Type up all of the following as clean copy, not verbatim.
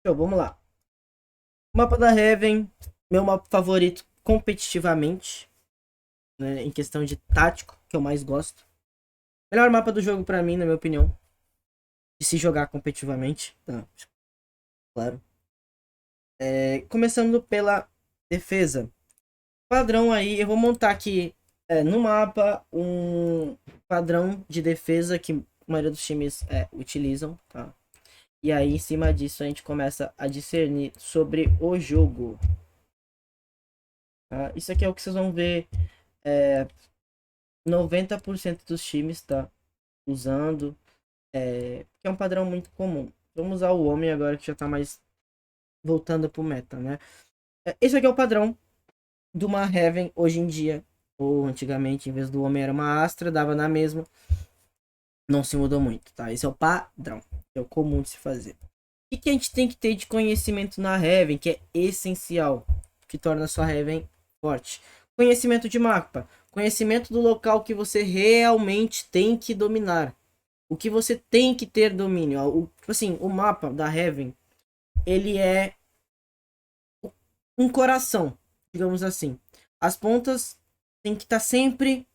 Show, vamos lá. Mapa da Heaven, meu mapa favorito competitivamente, né, em questão de tático, que eu mais gosto. Melhor mapa do jogo pra mim, na minha opinião, de se jogar competitivamente, tá? Claro. Começando pela defesa. Padrão aí, eu vou montar aqui no mapa um padrão de defesa que a maioria dos times utilizam, tá? E aí, em cima disso, a gente começa a discernir sobre o jogo. Tá? Isso aqui é o que vocês vão ver 90% dos times tá usando. Que é um padrão muito comum. Vamos usar o homem agora que já tá mais voltando pro meta, né? Esse aqui é o padrão de uma Heaven hoje em dia. Ou antigamente, em vez do homem era uma Astra, dava na mesma. Não se mudou muito, tá? Esse é o padrão. É o comum de se fazer. O que a gente tem que ter de conhecimento na Heaven, que é essencial, que torna a sua Heaven forte? Conhecimento de mapa. Conhecimento do local que você realmente tem que dominar. O que você tem que ter domínio. Tipo assim, o mapa da Heaven, ele é um coração, digamos assim. As pontas tem que estar sempre.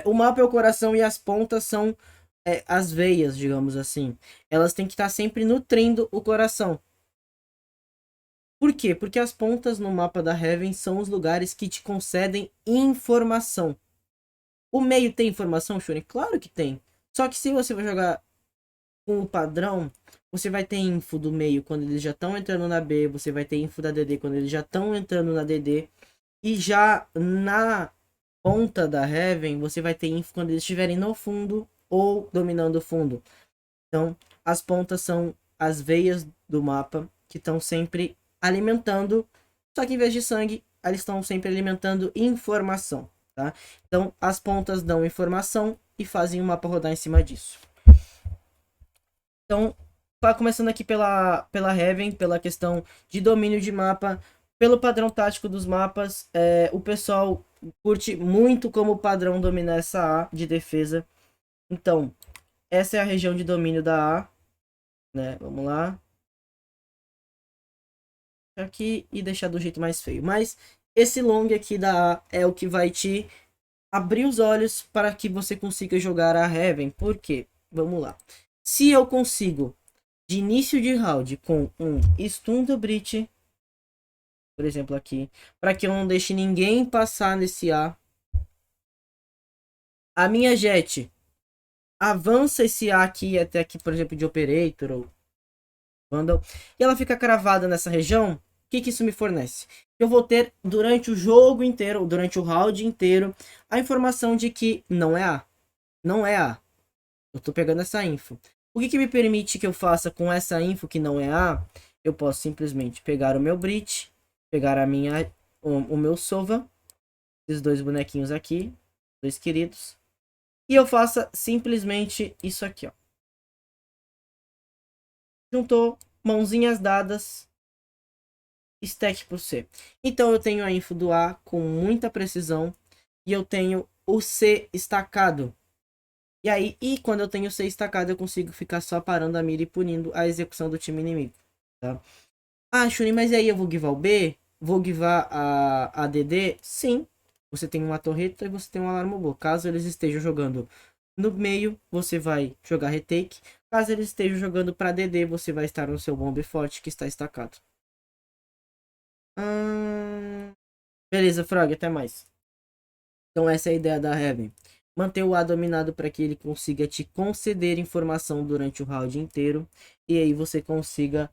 O mapa é o coração e as pontas são as veias, digamos assim. Elas têm que estar sempre nutrindo o coração. Por quê? Porque as pontas no mapa da Heaven são os lugares que te concedem informação. O meio tem informação, Shuri? Claro que tem. Só que se você vai jogar com o padrão, você vai ter info do meio quando eles já estão entrando na B, você vai ter info da DD quando eles já estão entrando na DD. E já na ponta da Heaven, você vai ter info quando eles estiverem no fundo ou dominando o fundo. Então, as pontas são as veias do mapa que estão sempre alimentando, só que em vez de sangue, eles estão sempre alimentando informação, tá? Então, as pontas dão informação e fazem o mapa rodar em cima disso. Então, começando aqui pela Heaven, pela questão de domínio de mapa, pelo padrão tático dos mapas, o pessoal curte muito como padrão dominar essa A de defesa. Então, essa é a região de domínio da A, né? Vamos lá. Aqui e deixar do jeito mais feio. Mas esse long aqui da A é o que vai te abrir os olhos para que você consiga jogar a Heaven. Por quê? Vamos lá. Se eu consigo de início de round com um stun do Breach, por exemplo aqui, para que eu não deixe ninguém passar nesse a minha Jet avança esse A aqui até aqui, por exemplo, de Operator ou Vandal, e ela fica cravada nessa região, o que isso me fornece? Eu vou ter durante o jogo inteiro, durante o round inteiro, a informação de que não é A. Não é A. Eu tô pegando essa info. O que me permite que eu faça com essa info que não é A? Eu posso simplesmente pegar o meu Breach, pegar o meu Sova, esses dois bonequinhos aqui, dois queridos, e eu faça simplesmente isso aqui, ó. Juntou, mãozinhas dadas, stack por C. Então eu tenho a info do A com muita precisão e eu tenho o C estacado. E aí, quando eu tenho o C estacado, eu consigo ficar só parando a mira e punindo a execução do time inimigo, tá? Ah, Shuri, mas aí eu vou givar o B? Vou givar a DD? Sim. Você tem uma torreta e você tem um alarme robô. Caso eles estejam jogando no meio, você vai jogar retake. Caso eles estejam jogando para DD, você vai estar no seu bombe forte que está estacado. Beleza, Frog, até mais. Então essa é a ideia da Heaven. Manter o A dominado para que ele consiga te conceder informação durante o round inteiro. E aí você consiga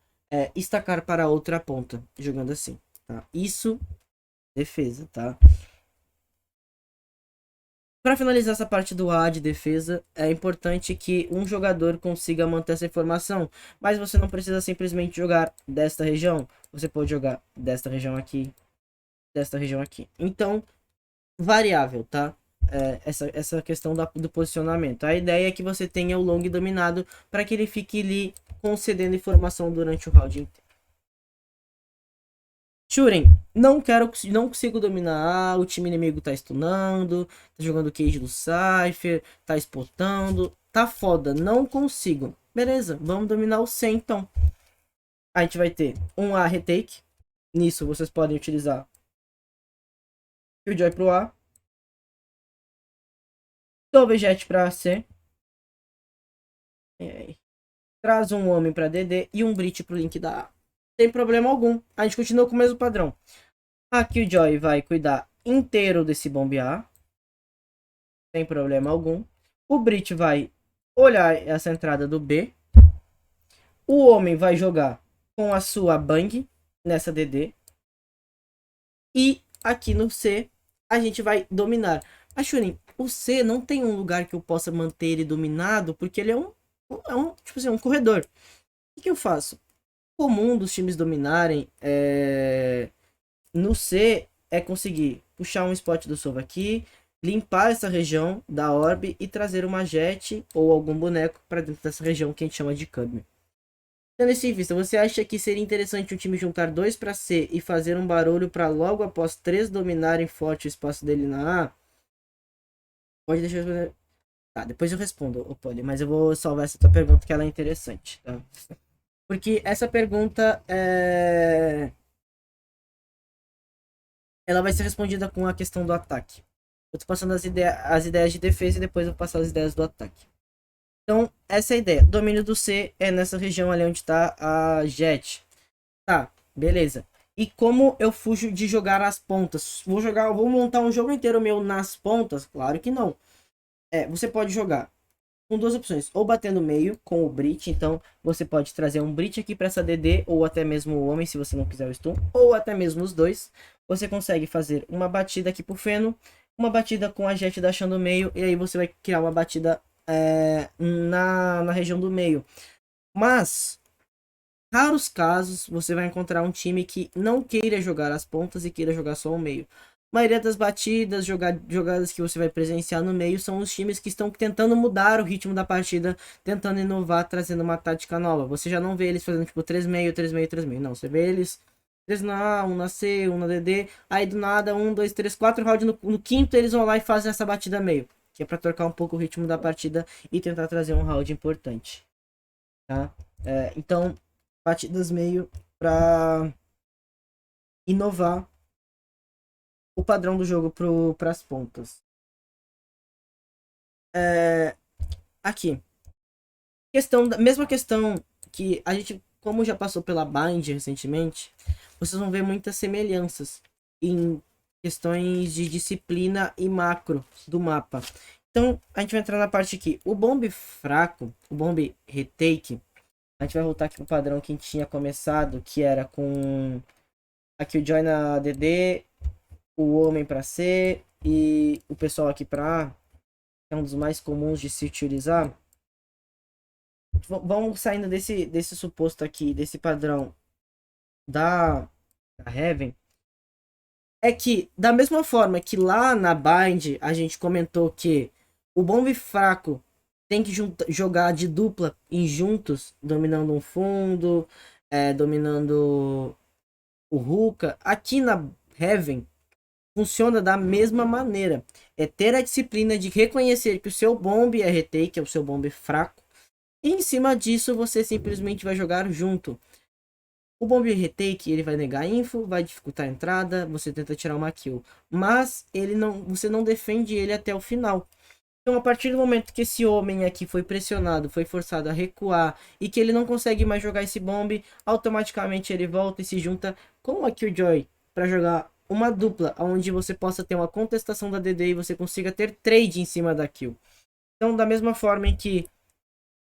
estacar para outra ponta, jogando assim. Tá? Isso, defesa, tá? Para finalizar essa parte do A de defesa, é importante que um jogador consiga manter essa informação. Mas você não precisa simplesmente jogar desta região. Você pode jogar desta região aqui, desta região aqui. Então, variável, tá? Essa questão do posicionamento. A ideia é que você tenha o long dominado para que ele fique ali concedendo informação durante o round inteiro. Shuren, não consigo dominar. O time inimigo tá stunando, tá jogando cage do Cypher, tá spotando, tá foda, não consigo. Beleza, vamos dominar o C então. A gente vai ter um A retake. Nisso vocês podem utilizar Killjoy pro A, Dovejet para C, traz um homem para DD e um Breach pro link da A. Sem problema algum. A gente continua com o mesmo padrão. A Killjoy vai cuidar inteiro desse bombe A. Sem problema algum. O Breach vai olhar essa entrada do B. O homem vai jogar com a sua Bang nessa DD. E aqui no C a gente vai dominar. Mas Shurin, o C não tem um lugar que eu possa manter ele dominado, porque ele é um tipo assim, um corredor. O que eu faço? Comum dos times dominarem no C é conseguir puxar um spot do Sova aqui, limpar essa região da orb e trazer uma jet ou algum boneco para dentro dessa região que a gente chama de Cubby. Tendo isso em vista, você acha que seria interessante o time juntar 2 para C e fazer um barulho para logo após 3 dominarem forte o espaço dele na A? Pode deixar eu responder. Tá, depois eu respondo, Poli, mas eu vou salvar essa tua pergunta que ela é interessante, tá? Porque essa pergunta ela vai ser respondida com a questão do ataque. Eu tô passando as ideias de defesa e depois eu vou passar as ideias do ataque. Então, essa é a ideia. Domínio do C é nessa região ali onde tá a Jet. Tá, beleza. E como eu fujo de jogar as pontas? Vou montar um jogo inteiro meu nas pontas? Claro que não. Você pode jogar com duas opções. Ou bater no meio com o Breach. Então, você pode trazer um Breach aqui para essa DD. Ou até mesmo o homem, se você não quiser o stun. Ou até mesmo os dois. Você consegue fazer uma batida aqui pro Feno. Uma batida com a Jet da no meio. E aí você vai criar uma batida na região do meio. Mas, raros casos, você vai encontrar um time que não queira jogar as pontas e queira jogar só o meio. A maioria das batidas, jogadas que você vai presenciar no meio são os times que estão tentando mudar o ritmo da partida, tentando inovar, trazendo uma tática nova. Você já não vê eles fazendo tipo 3 meio, 3 meio, 3 meio. Não, você vê eles 3 na A, 1 na C, 1 na DD. Aí do nada, 1, 2, 3, 4 rounds no quinto eles vão lá e fazem essa batida meio. Que é para trocar um pouco o ritmo da partida e tentar trazer um round importante. Tá? Então, batidas meio para inovar o padrão do jogo para as pontas. Aqui. Mesma questão que a gente, como já passou pela Bind recentemente, vocês vão ver muitas semelhanças em questões de disciplina e macro do mapa. Então, a gente vai entrar na parte aqui. O bombe fraco, o bombe retake, a gente vai voltar aqui pro padrão que a gente tinha começado, que era com aqui o Joy na DD, o homem para C e o pessoal aqui para A, que é um dos mais comuns de se utilizar. Vamos saindo desse suposto aqui, desse padrão da Heaven. É que, da mesma forma que lá na Bind a gente comentou que o bombe fraco tem que jogar de dupla em juntos, dominando um fundo, dominando o Ruka. Aqui na Heaven funciona da mesma maneira. É ter a disciplina de reconhecer que o seu bombe é retake, é o seu bombe fraco. E em cima disso você simplesmente vai jogar junto. O bombe retake, ele vai negar info, vai dificultar a entrada, você tenta tirar uma kill. Mas você não defende ele até o final. Então, a partir do momento que esse homem aqui foi pressionado, foi forçado a recuar e que ele não consegue mais jogar esse bombe, automaticamente ele volta e se junta com a Killjoy para jogar uma dupla, onde você possa ter uma contestação da DD e você consiga ter trade em cima da kill. Então, da mesma forma em que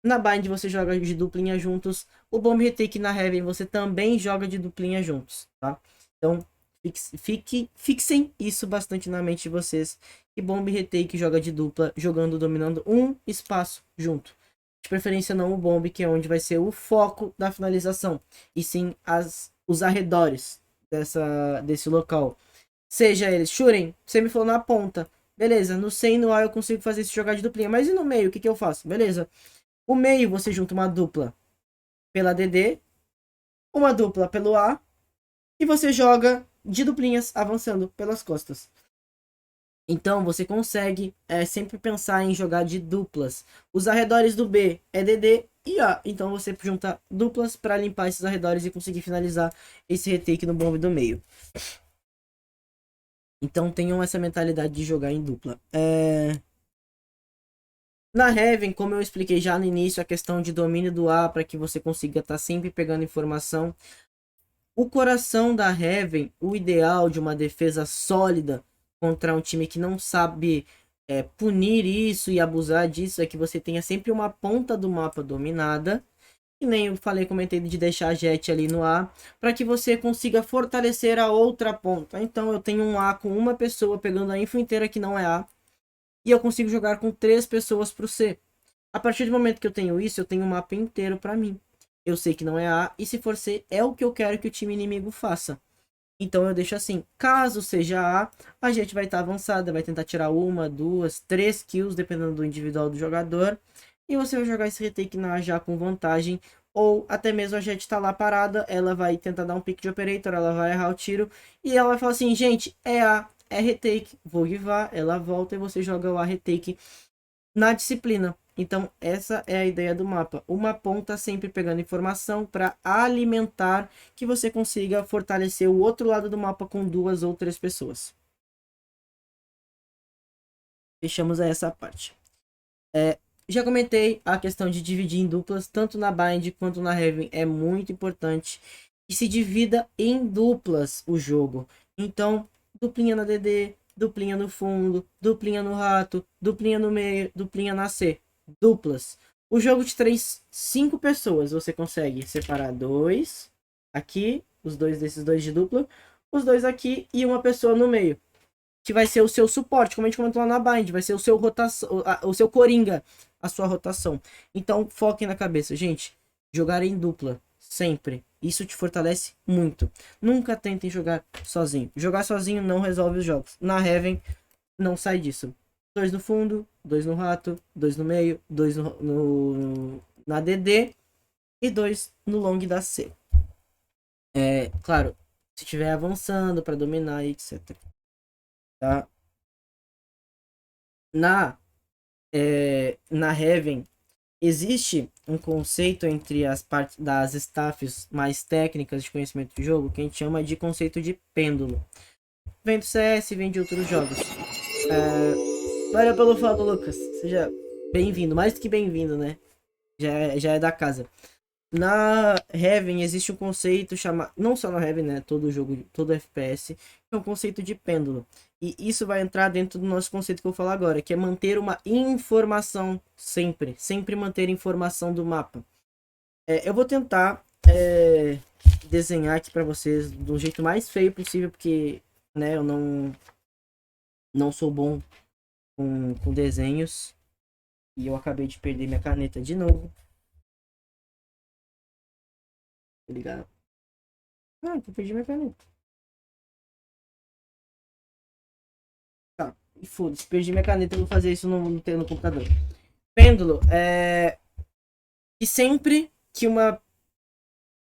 na Bind você joga de duplinha juntos, o bomb retake na Heaven você também joga de duplinha juntos, tá? Então, fixem isso bastante na mente de vocês. E bomb retake joga de dupla, dominando um espaço junto. De preferência não o bomb, que é onde vai ser o foco da finalização. E sim os arredores desse local. Seja eles shooting, você me falou na ponta. Beleza, no C e no A eu consigo fazer esse jogar de duplinha. Mas e no meio, o que eu faço? Beleza. O meio você junta uma dupla pela DD, uma dupla pelo A, e você joga de duplinhas avançando pelas costas. Então você consegue sempre pensar em jogar de duplas. Os arredores do B é DD e A. Então você junta duplas para limpar esses arredores e conseguir finalizar esse retake no bomb do meio. Então tenham essa mentalidade de jogar em dupla. Na Heaven, como eu expliquei já no início, a questão de domínio do A para que você consiga estar sempre pegando informação. O coração da Heaven, o ideal de uma defesa sólida contra um time que não sabe punir isso e abusar disso é que você tenha sempre uma ponta do mapa dominada. E nem eu falei, comentei de deixar a Jet ali no A, para que você consiga fortalecer a outra ponta. Então eu tenho um A com uma pessoa pegando a info inteira que não é A, e eu consigo jogar com 3 pessoas pro C. A partir do momento que eu tenho isso, eu tenho um mapa inteiro para mim. Eu sei que não é A, e se for C, é o que eu quero que o time inimigo faça. Então eu deixo assim, caso seja a gente vai estar avançada, vai tentar tirar 1, 2, 3 kills, dependendo do individual do jogador. E você vai jogar esse retake na A já com vantagem, ou até mesmo a gente tá lá parada, ela vai tentar dar um pick de operator, ela vai errar o tiro, e ela vai falar assim, gente, é A, é retake, vou givar, ela volta e você joga o A retake na disciplina. Então essa é a ideia do mapa. Uma ponta sempre pegando informação para alimentar que você consiga fortalecer o outro lado do mapa com 2 ou 3 pessoas. Fechamos essa parte. Já comentei a questão de dividir em duplas, tanto na Bind quanto na Heaven é muito importante. E se divida em duplas o jogo. Então, duplinha na DD, duplinha no fundo, duplinha no rato, duplinha no meio, duplinha na C. Duplas. O jogo de 5 pessoas, você consegue separar 2 aqui, os dois desses dois de dupla, os 2 aqui e uma pessoa no meio. Que vai ser o seu suporte, como a gente comentou lá na Bind, vai ser o seu rotação, o seu coringa, a sua rotação. Então, foquem na cabeça, gente. Jogar em dupla, sempre. Isso te fortalece muito. Nunca tentem jogar sozinho. Jogar sozinho não resolve os jogos. Na Heaven, não sai disso. 2 no fundo, 2 no rato, 2 no meio, 2 na DD e 2 no long da C. Claro, se estiver avançando para dominar, etc. Tá? Na Heaven, existe um conceito entre as partes das staffs mais técnicas de conhecimento de jogo que a gente chama de conceito de pêndulo. Vem do CS, vem de outros jogos. Valeu pelo follow, Lucas. Seja bem-vindo, mais do que bem-vindo, né? Já é da casa. Na Heaven existe um conceito chamado, não só na Heaven, né, todo jogo, todo FPS, é um conceito de pêndulo. E isso vai entrar dentro do nosso conceito que eu vou falar agora, que é manter uma informação sempre manter informação do mapa. Eu vou tentar desenhar aqui para vocês do jeito mais feio possível, porque, né, eu não sou bom com desenhos e eu acabei de perder minha caneta de novo. Tá ligado? Eu perdi minha caneta. Tá, e foda-se, perdi minha caneta, eu vou fazer isso no computador. Pêndulo, e sempre que uma...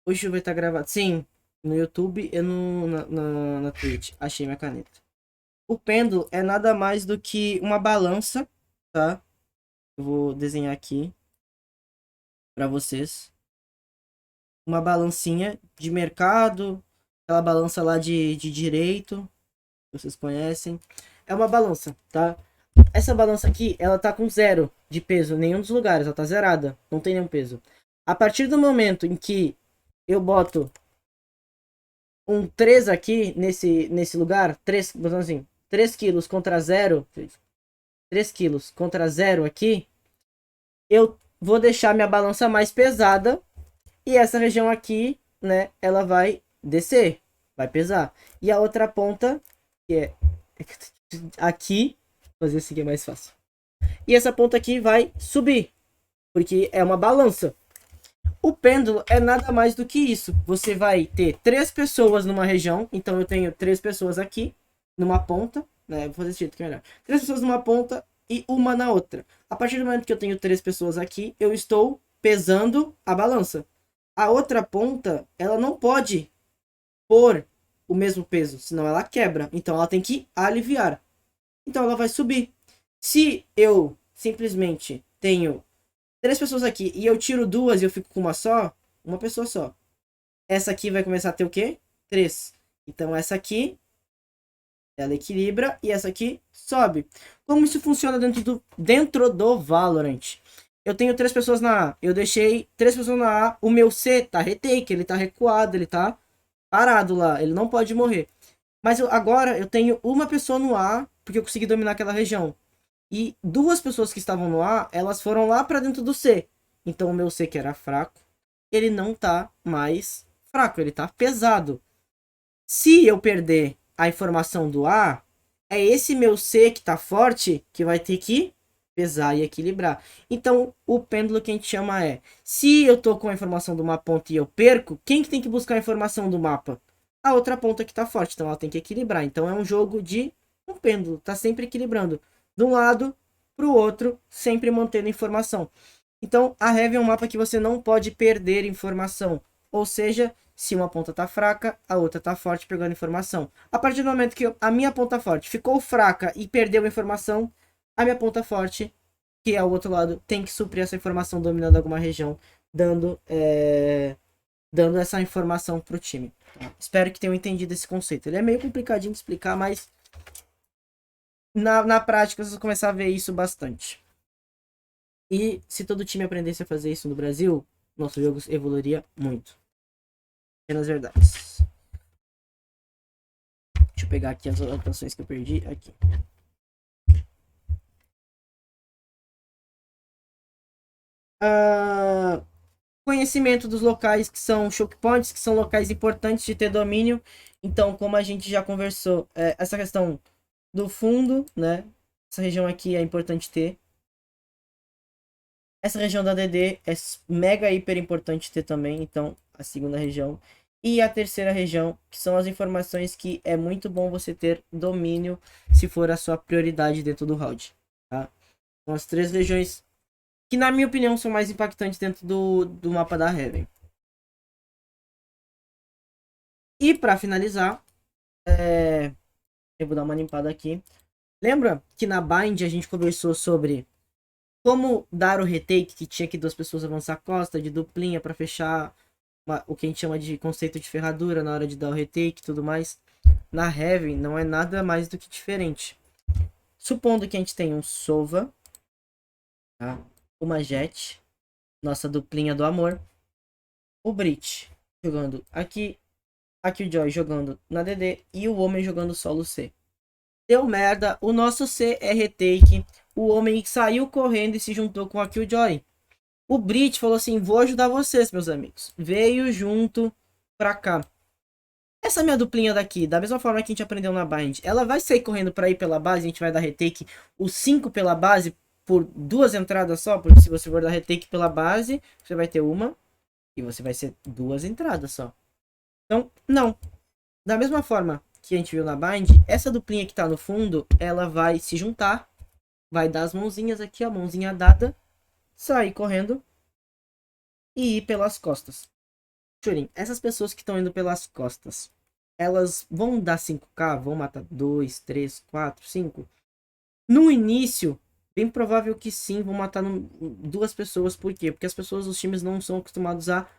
Hoje vai estar gravado, sim, no YouTube e na Twitch, achei minha caneta. O pêndulo é nada mais do que uma balança, tá? Eu vou desenhar aqui pra vocês. Uma balancinha de mercado, aquela balança lá de direito, vocês conhecem. É uma balança, tá? Essa balança aqui, ela tá com 0 de peso em nenhum dos lugares, ela tá zerada, não tem nenhum peso. A partir do momento em que eu boto um 3 aqui, nesse lugar, 3, assim, 3 quilos contra 0, 3 quilos contra 0 aqui, eu vou deixar minha balança mais pesada, e essa região aqui, né, ela vai descer, vai pesar. E a outra ponta, que é aqui, vou fazer isso aqui é mais fácil. E essa ponta aqui vai subir, porque é uma balança. O pêndulo é nada mais do que isso. Você vai ter 3 pessoas numa região, então eu tenho 3 pessoas aqui, numa ponta, né? Vou fazer esse jeito que é melhor. 3 pessoas numa ponta e uma na outra. A partir do momento que eu tenho 3 pessoas aqui, eu estou pesando a balança. A outra ponta, ela não pode pôr o mesmo peso, senão ela quebra. Então ela tem que aliviar. Então ela vai subir. Se eu simplesmente tenho Três pessoas aqui e eu tiro duas e eu fico com uma só, uma pessoa só. Essa aqui vai começar a ter o quê? Três. Então essa aqui, ela equilibra e essa aqui sobe. Como isso funciona dentro do Valorant? Eu tenho três pessoas na A. Eu deixei três pessoas na A. O meu C tá retake, ele tá recuado, ele tá parado lá. Ele não pode morrer. Mas agora eu tenho uma pessoa no A, porque eu consegui dominar aquela região. E duas pessoas que estavam no A, elas foram lá para dentro do C. Então o meu C, que era fraco, ele não tá mais fraco, ele tá pesado. Se eu perder a informação do A, é esse meu C que tá forte que vai ter que pesar e equilibrar. Então, o pêndulo que a gente chama é: se eu tô com a informação de uma ponta e eu perco, quem que tem que buscar a informação do mapa? A outra ponta que tá forte, então ela tem que equilibrar. Então é um jogo de um pêndulo, tá sempre equilibrando de um lado pro outro, sempre mantendo informação. Então, a Heavy é um mapa que você não pode perder informação. Ou seja, se uma ponta tá fraca, a outra tá forte pegando informação. A partir do momento que a minha ponta forte ficou fraca e perdeu a informação, a minha ponta forte, que é o outro lado, tem que suprir essa informação dominando alguma região, dando essa informação pro time. Tá? Espero que tenham entendido esse conceito. Ele é meio complicadinho de explicar, mas na prática vocês vão começar a ver isso bastante. E se todo time aprendesse a fazer isso no Brasil, nosso jogo evoluiria muito. Apenas verdades. Deixa eu pegar aqui as anotações que eu perdi. Aqui. Conhecimento dos locais que são choke points, que são locais importantes de ter domínio. Então, como a gente já conversou, essa questão do fundo, né? Essa região aqui é importante ter. Essa região da DD é mega hiper importante ter também. Então, a segunda região. E a terceira região, que são as informações que é muito bom você ter domínio se for a sua prioridade dentro do round. Tá? São as três regiões que, na minha opinião, são mais impactantes dentro do mapa da Heaven. E para finalizar, eu vou dar uma limpada aqui. Lembra que na Bind a gente conversou sobre como dar o retake, que tinha que duas pessoas avançar a costa de duplinha para fechar o que a gente chama de conceito de ferradura na hora de dar o retake e tudo mais. Na Heaven não é nada mais do que diferente. Supondo que a gente tem um Sova, tá? Uma Jet, nossa duplinha do amor, o Brit jogando aqui, a Killjoy jogando na DD e o homem jogando solo C. Deu merda, o nosso C é retake, o homem saiu correndo e se juntou com a Killjoy. O Brit falou assim: vou ajudar vocês, meus amigos. Veio junto pra cá. Essa minha duplinha daqui, da mesma forma que a gente aprendeu na Bind, ela vai sair correndo pra ir pela base, a gente vai dar retake os 5 pela base por duas entradas só, porque se você for dar retake pela base, você vai ter uma e você vai ser duas entradas só. Então, não. Da mesma forma que a gente viu na Bind, essa duplinha que tá no fundo, ela vai se juntar, vai dar as mãozinhas aqui, a mãozinha dada, sair correndo e ir pelas costas. Churin, essas pessoas que estão indo pelas costas, elas vão dar 5k, vão matar 2, 3, 4, 5? No início, bem provável que sim, vão matar duas pessoas. Por quê? Porque as pessoas dos times não são acostumados a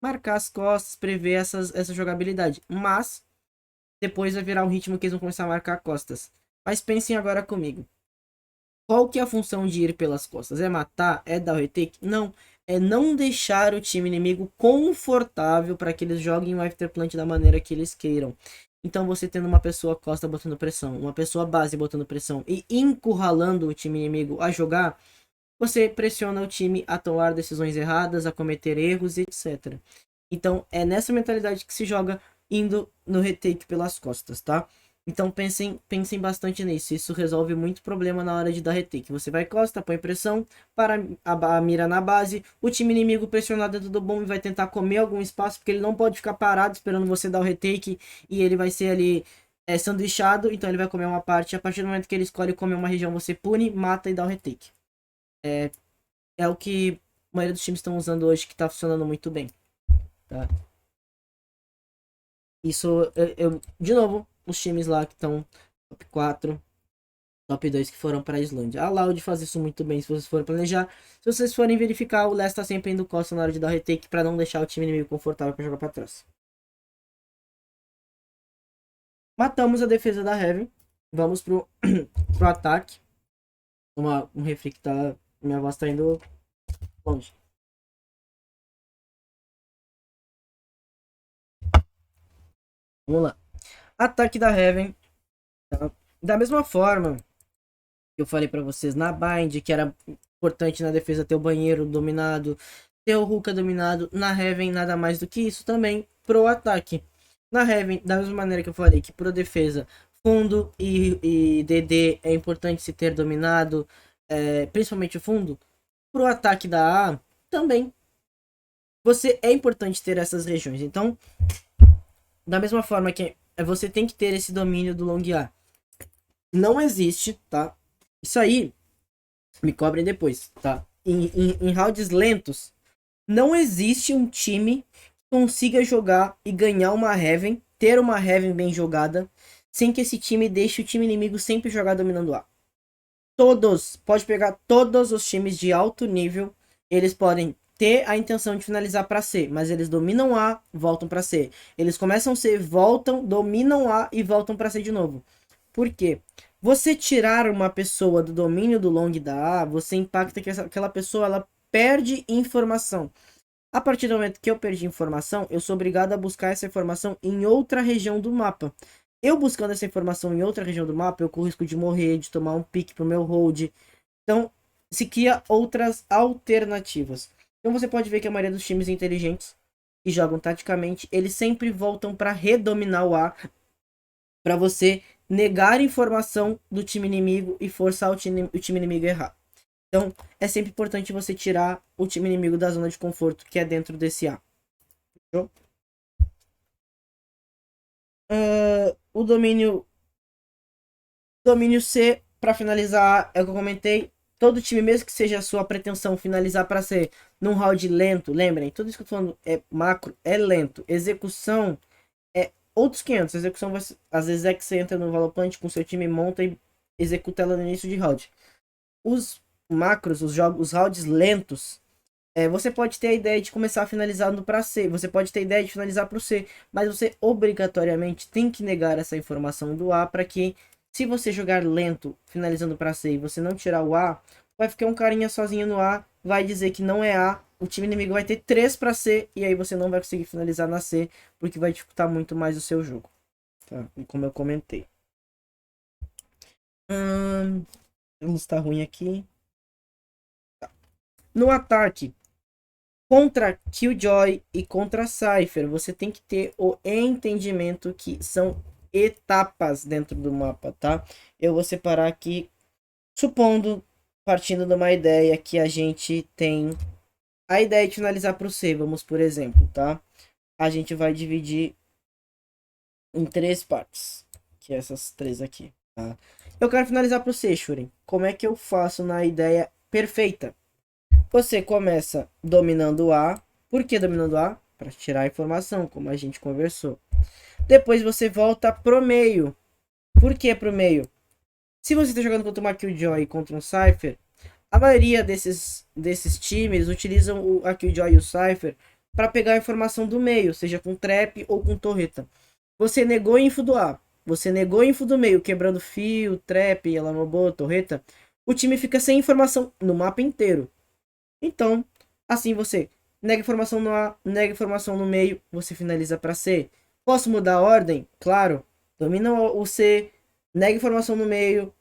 marcar as costas, prever essa jogabilidade. Mas depois vai virar um ritmo que eles vão começar a marcar costas. Mas pensem agora comigo. Qual que é a função de ir pelas costas? É matar? É dar o retake? Não. É não deixar o time inimigo confortável para que eles joguem o Afterplant da maneira que eles queiram. Então você tendo uma pessoa costa botando pressão, uma pessoa base botando pressão e encurralando o time inimigo a jogar, você pressiona o time a tomar decisões erradas, a cometer erros, etc. Então é nessa mentalidade que se joga indo no retake pelas costas, tá? Então pensem bastante nisso. Isso resolve muito problema na hora de dar retake. Você vai costa, põe pressão para a mira na base. O time inimigo pressionado dentro do bomb vai tentar comer algum espaço, porque ele não pode ficar parado esperando você dar o retake e ele vai ser ali sanduichado. Então ele vai comer uma parte. A partir do momento que ele escolhe comer uma região, você pune, mata e dá o retake. É o que a maioria dos times estão usando hoje, que está funcionando muito bem. Tá? Isso, de novo, os times lá que estão top 4 Top 2 que foram para a Islândia. A Loud faz isso muito bem se vocês forem planejar. Se vocês forem verificar, o Leste tá sempre indo costa na hora de dar retake para não deixar o time inimigo confortável para jogar para trás. Matamos a defesa da Heaven. Vamos pro ataque. Um refri que tá... Minha voz tá indo longe. Vamos lá. Ataque da Heaven. Tá? Da mesma forma que eu falei pra vocês na Bind, que era importante na defesa ter o banheiro dominado, ter o Hookah dominado. Na Heaven, nada mais do que isso também pro ataque. Na Heaven, da mesma maneira que eu falei que pro defesa, fundo e DD é importante se ter dominado, principalmente o fundo. Pro ataque da A, também é importante ter essas regiões. Então, da mesma forma que você tem que ter esse domínio do long A. Não existe, tá? Isso aí, me cobrem depois, tá? Em rounds lentos, não existe um time que consiga jogar e ganhar uma Heaven, ter uma Heaven bem jogada, sem que esse time deixe o time inimigo sempre jogar dominando A. Pode pegar todos os times de alto nível, eles podem ter a intenção de finalizar para C, mas eles dominam A, voltam para C. Eles começam C, voltam, dominam A e voltam para C de novo. Por quê? Você tirar uma pessoa do domínio do long da A, você impacta que aquela pessoa ela perde informação. A partir do momento que eu perdi informação, eu sou obrigado a buscar essa informação em outra região do mapa. Eu buscando essa informação em outra região do mapa, eu corro o risco de morrer, de tomar um pique pro meu hold. Então, se cria outras alternativas. Então você pode ver que a maioria dos times inteligentes que jogam taticamente, eles sempre voltam para redominar o A, para você negar informação do time inimigo e forçar o time inimigo a errar. Então, é sempre importante você tirar o time inimigo da zona de conforto, que é dentro desse A. Fechou? O domínio C, para finalizar, é o que eu comentei. Todo time, mesmo que seja a sua pretensão finalizar para ser num round lento, lembrem, tudo isso que eu tô falando é macro, é lento. Execução é outros 500. Execução vai, às vezes é que você entra no Valorant com seu time, monta e executa ela no início de round. Os macros, os rounds lentos, você pode ter a ideia de começar finalizando para C, você pode ter a ideia de finalizar para o C, mas você obrigatoriamente tem que negar essa informação do A para que, se você jogar lento finalizando para C e você não tirar o A, vai ficar um carinha sozinho no A, vai dizer que não é A, o time inimigo vai ter 3 para C e aí você não vai conseguir finalizar na C, porque vai dificultar muito mais o seu jogo, tá? Como eu comentei. Vamos estar ruim aqui. No ataque, contra Killjoy e contra Cypher, você tem que ter o entendimento que são etapas dentro do mapa, tá? Eu vou separar aqui, supondo, partindo de uma ideia que a gente tem a ideia de finalizar para o C, vamos por exemplo, tá? A gente vai dividir em 3 partes, que é essas 3 aqui, tá? Eu quero finalizar para o C, Shuren. Como é que eu faço na ideia perfeita? Você começa dominando A. Por que dominando A? Para tirar a informação, como a gente conversou. Depois você volta pro meio. Por que pro meio? Se você está jogando contra uma Killjoy e contra um Cypher, a maioria desses times utilizam a Killjoy e o Cypher para pegar a informação do meio, seja com trap ou com torreta. Você negou a info do A, você negou a info do meio, quebrando fio, trap, alarmobot, torreta. O time fica sem informação no mapa inteiro. Então, assim você nega informação no A, nega informação no meio, você finaliza para C. Posso mudar a ordem? Claro. Domina o C, nega informação no meio,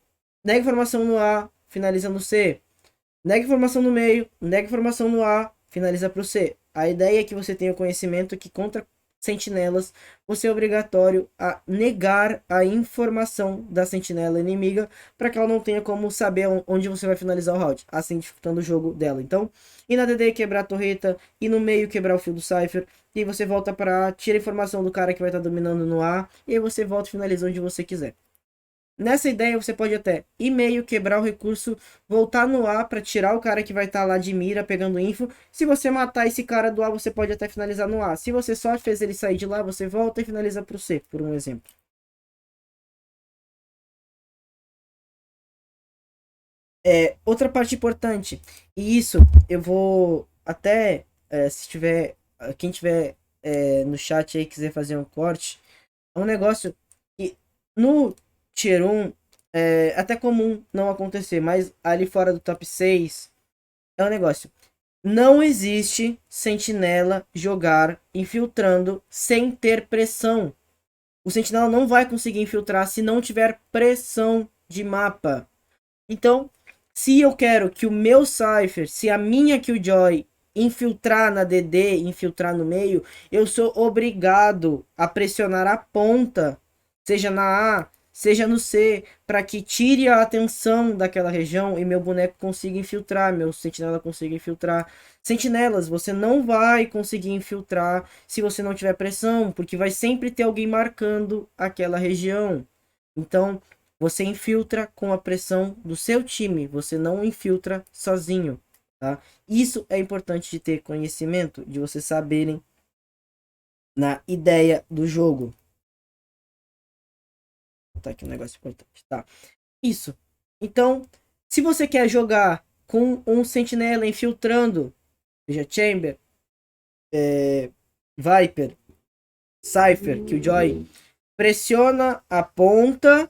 nega informação no A, finaliza no C. Nega informação no meio, nega informação no A, finaliza para o C. A ideia é que você tenha o conhecimento que contra sentinelas, você é obrigatório a negar a informação da sentinela inimiga para que ela não tenha como saber onde você vai finalizar o round, assim dificultando o jogo dela. Então, e na DD quebrar a torreta, e no meio quebrar o fio do Cypher, e você volta para tirar a informação do cara que vai estar dominando no A, e aí você volta e finaliza onde você quiser. Nessa ideia, você pode até ir meio, quebrar o recurso, voltar no A para tirar o cara que vai estar lá de mira pegando info. Se você matar esse cara do A, você pode até finalizar no A. Se você só fez ele sair de lá, você volta e finaliza para o C, por um exemplo. Outra parte importante, e isso eu vou até, se tiver, quem tiver no chat aí quiser fazer um corte, é um negócio que no Tier 1 é até comum não acontecer, mas ali fora do top 6 é um negócio. Não existe sentinela jogar infiltrando sem ter pressão. O sentinela não vai conseguir infiltrar se não tiver pressão de mapa. Então, se eu quero que o meu Cypher, se a minha Killjoy infiltrar na DD, infiltrar no meio, eu sou obrigado a pressionar a ponta, seja na A, seja no C, para que tire a atenção daquela região e meu boneco consiga infiltrar, meu sentinela consiga infiltrar. Sentinelas, você não vai conseguir infiltrar se você não tiver pressão, porque vai sempre ter alguém marcando aquela região. Então, você infiltra com a pressão do seu time, você não infiltra sozinho, tá? Isso é importante de ter conhecimento, de vocês saberem na ideia do jogo. Tá aqui um negócio importante, tá? Isso. Então, se você quer jogar com um sentinela infiltrando, seja Chamber, Viper, Cypher, Killjoy, pressiona a ponta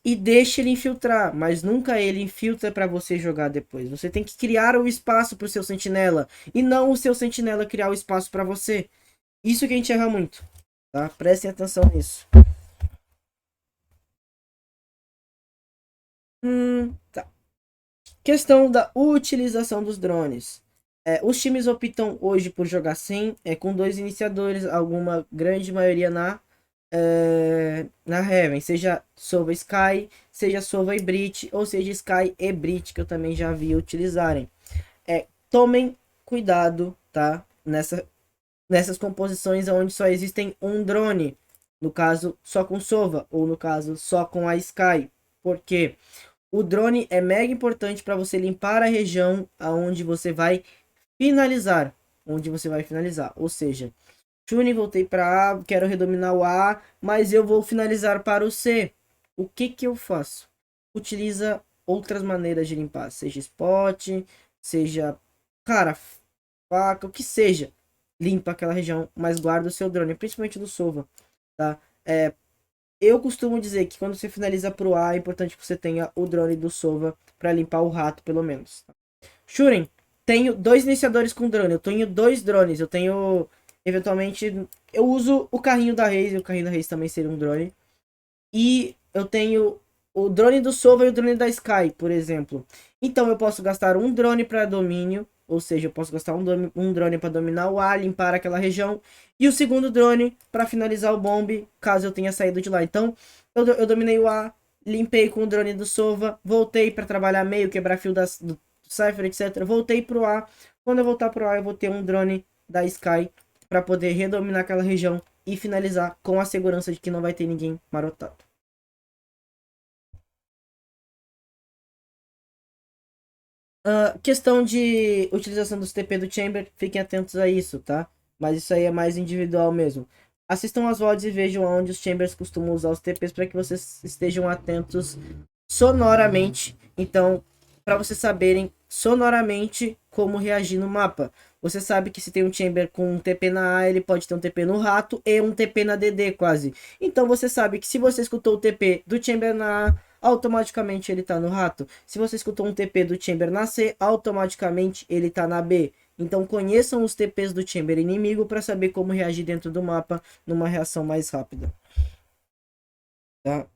e deixa ele infiltrar, mas nunca ele infiltra para você jogar depois. Você tem que criar o espaço para o seu sentinela e não o seu sentinela criar o espaço para você. Isso que a gente erra muito, tá? Prestem atenção nisso. Tá. Questão da utilização dos drones. Os times optam hoje por jogar sem, com dois iniciadores, alguma grande maioria na Heaven, seja Sova Sky, seja Sova e Brit, ou seja Sky e Brit, que eu também já vi utilizarem. Tomem cuidado, tá? Nessas composições onde só existem um drone, no caso só com Sova, ou no caso só com a Sky, porque o drone é mega importante para você limpar a região aonde você vai finalizar, ou seja, Shuni, voltei para A, quero redominar o A, mas eu vou finalizar para o C. O que que eu faço? Utiliza outras maneiras de limpar, seja spot, seja, cara, faca, o que seja. Limpa aquela região, mas guarda o seu drone, principalmente do Sova, tá? Eu costumo dizer que quando você finaliza pro A, é importante que você tenha o drone do Sova para limpar o rato, pelo menos. Tá? Shuren, tenho dois iniciadores com drone. Eu tenho dois drones. Eu tenho, eventualmente, eu uso o carrinho da Raze. O carrinho da Raze também seria um drone. E eu tenho o drone do Sova e o drone da Sky, por exemplo. Então eu posso gastar um drone para domínio, ou seja, eu posso gastar um drone para dominar o A, limpar aquela região, e o segundo drone para finalizar o bombe, caso eu tenha saído de lá. Então eu dominei o A, limpei com o drone do Sova, voltei para trabalhar meio, quebrar fio do Cypher, etc. Voltei pro A. Quando eu voltar pro A, eu vou ter um drone da Sky para poder redominar aquela região e finalizar com a segurança de que não vai ter ninguém marotado. Questão de utilização dos TP do Chamber, fiquem atentos a isso, tá? Mas isso aí é mais individual mesmo. Assistam as VODs e vejam onde os Chambers costumam usar os TPs para que vocês estejam atentos sonoramente. Então, para vocês saberem sonoramente como reagir no mapa. Você sabe que se tem um Chamber com um TP na A, ele pode ter um TP no rato e um TP na DD quase. Então você sabe que se você escutou o TP do Chamber na A, automaticamente ele tá no rato. Se você escutou um TP do Chamber na C, automaticamente ele tá na B. Então conheçam os TPs do Chamber inimigo para saber como reagir dentro do mapa numa reação mais rápida. Tá?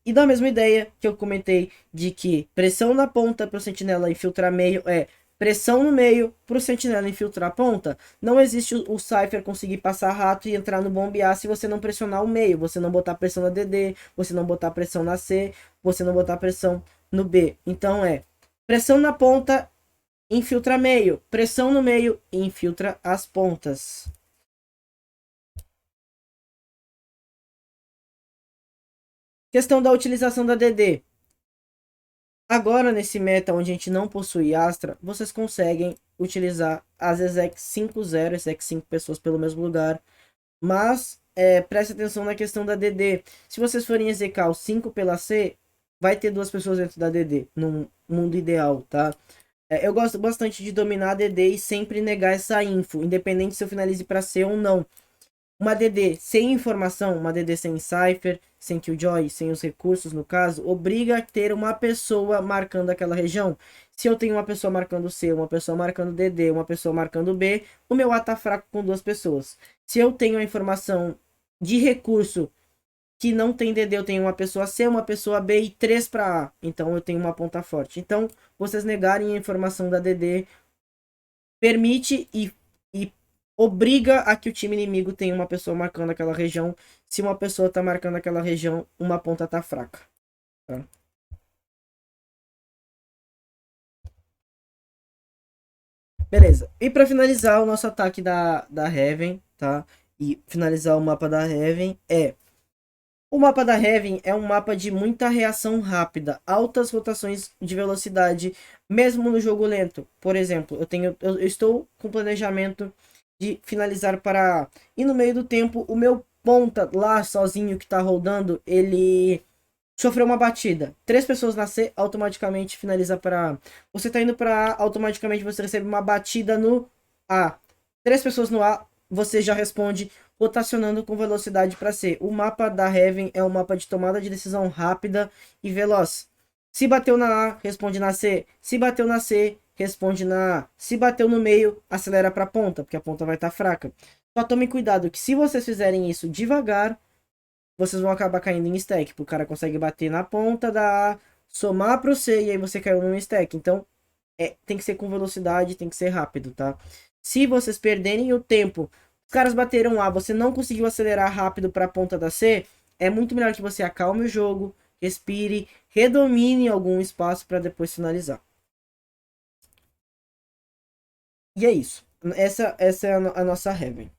E da mesma ideia que eu comentei de que pressão na ponta para o sentinela infiltrar meio pressão no meio para o sentinela infiltrar a ponta. Não existe o Cypher conseguir passar rato e entrar no bombear se você não pressionar o meio, você não botar pressão na DD, você não botar pressão na C, você não botar pressão no B. Então pressão na ponta, infiltra meio, pressão no meio, infiltra as pontas. Questão da utilização da DD. Agora, nesse meta onde a gente não possui Astra, vocês conseguem utilizar as Exec 5-0, Exec 5 pessoas pelo mesmo lugar. Mas preste atenção na questão da DD. Se vocês forem execar o 5 pela C, vai ter duas pessoas dentro da DD, num mundo ideal, tá? Eu gosto bastante de dominar a DD e sempre negar essa info, independente se eu finalize para C ou não. Uma DD sem informação, uma DD sem cipher, sem killjoy, sem os recursos no caso, obriga a ter uma pessoa marcando aquela região. Se eu tenho uma pessoa marcando C, uma pessoa marcando DD, uma pessoa marcando B, o meu A tá fraco com duas pessoas. Se eu tenho a informação de recurso que não tem DD, eu tenho uma pessoa C, uma pessoa B e 3 para A. Então eu tenho uma ponta forte. Então, vocês negarem a informação da DD permite e obriga a que o time inimigo tenha uma pessoa marcando aquela região. Se uma pessoa tá marcando aquela região, uma ponta tá fraca. Tá? Beleza. E para finalizar o nosso ataque da Heaven, tá? E finalizar o mapa da Heaven é... O mapa da Heaven é um mapa de muita reação rápida, altas rotações de velocidade, mesmo no jogo lento. Por exemplo, eu estou com planejamento de finalizar para... E no meio do tempo, o meu ponta lá sozinho que tá rodando, ele sofreu uma batida. Três pessoas na C, automaticamente finaliza para A. Você tá indo para A, automaticamente você recebe uma batida no A. Três pessoas no A, você já responde rotacionando com velocidade para C. O mapa da Heaven é um mapa de tomada de decisão rápida e veloz. Se bateu na A, responde na C. Se bateu na C, responde na A. Se bateu no meio, acelera para a ponta, porque a ponta vai estar fraca. Só tome cuidado que se vocês fizerem isso devagar, vocês vão acabar caindo em stack. O cara consegue bater na ponta da A, somar pro C e aí você caiu num stack. Então, tem que ser com velocidade, tem que ser rápido, tá? Se vocês perderem o tempo, os caras bateram A, você não conseguiu acelerar rápido para a ponta da C, é muito melhor que você acalme o jogo, respire, redomine algum espaço para depois finalizar. E é isso. Essa é a nossa Heaven.